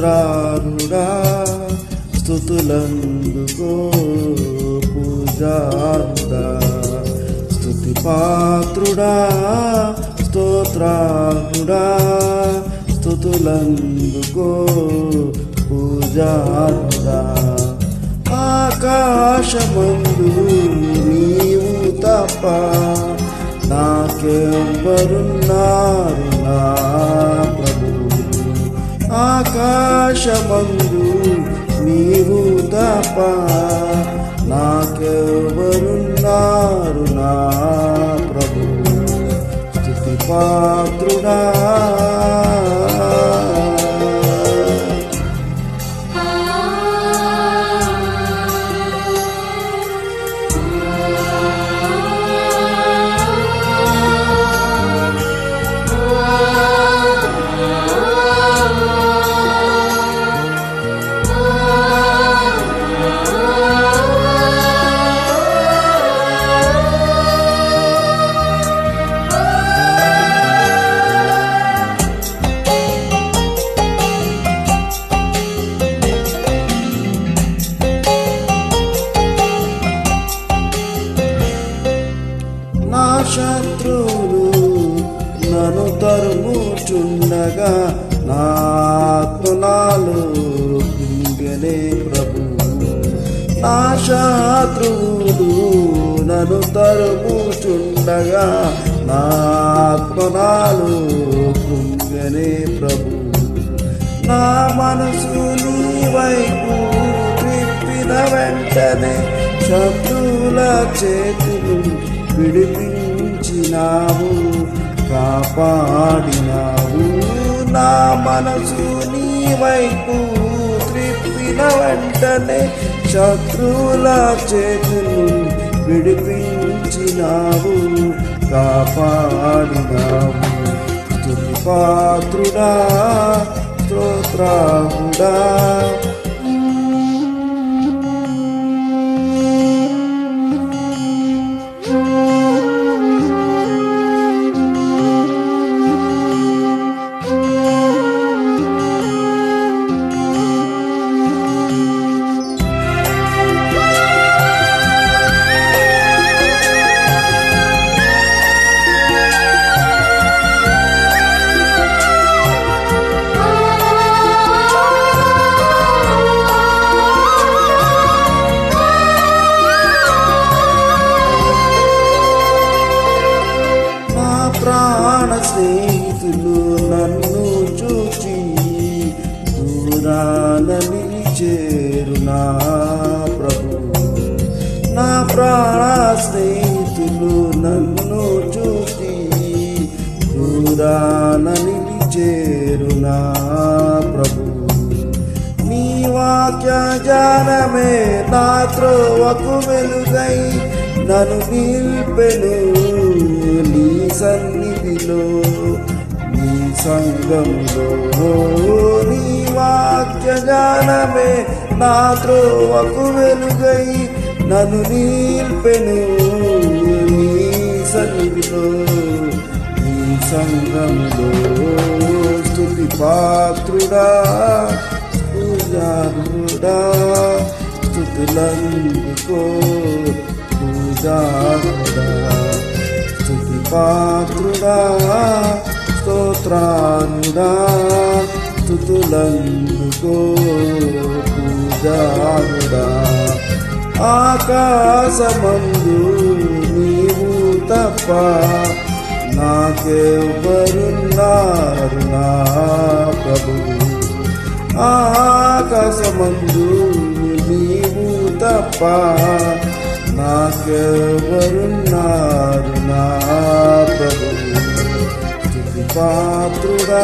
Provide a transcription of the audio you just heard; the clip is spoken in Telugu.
స్తోత్రారుడా స్తుతులందుకో పూజారుడా స్తుతి పాత్రుడా స్తోత్రారుడా స్తుతులందుకో పూజారుడా ఆకాశమందు నీవు తప్ప నాకెవ్వరున్నారు నా ప్రభువు ఆకాశమందు నీవు తప్ప నాకెవ్వరున్నారు నా ప్రభువు స్తుతి పాత్రుడా శత్రువులు నన్ను తరుముచుండగా నా ఆత్మనాలు కుంగెనే ప్రభువు నా శత్రువులు నన్ను తరుముచుండగా నా ఆత్మనాలు కుంగెనే ప్రభువు నా మనసు నీ వైపు త్రిప్పిన వెంటనే శత్రువుల చేతులు విడిపించినావు కాపాడినావు నా మనసు నీ వైపు త్రిప్పిన వెంటనే శత్రువుల చేతులు విడిపించినావు కాపాడినావు స్తుతి పాత్రుడా స్తోత్రారుడా స్నేహితులు నన్ను చూచి దూరాన నిలిచేరు నా ప్రభు నా ప్రాణ స్నేహితులు నన్ను చూచి దూరాన నిలిచేరు నా ప్రభు నీ వాక్య జ్ఞానమే నా త్రోవకు వెలుగై నన్ను నిల్పెను నీ సన్నిధిలో నీ సంఘములో నీ వాక్య జ్ఞానమే నా త్రోవకు వెలుగై నన్ను నిల్పెను నీ సన్నిధిలో నీ సంఘములో స్తుతి పాత్రుడా పూజారుడా స్తుతులందుకో పూజారుడా స్తుతి పాత్రుడా స్తోత్రారుడా స్తుతులందుకో పూజారుడా ఆకాశమందు నీవు తప్ప నాకెవ్వరున్నారు నా ప్రభువు ఆకాశమందు నీవు తప్ప నాకెవ్వరున్నారు నా ప్రభువు స్తుతి పాత్రుడా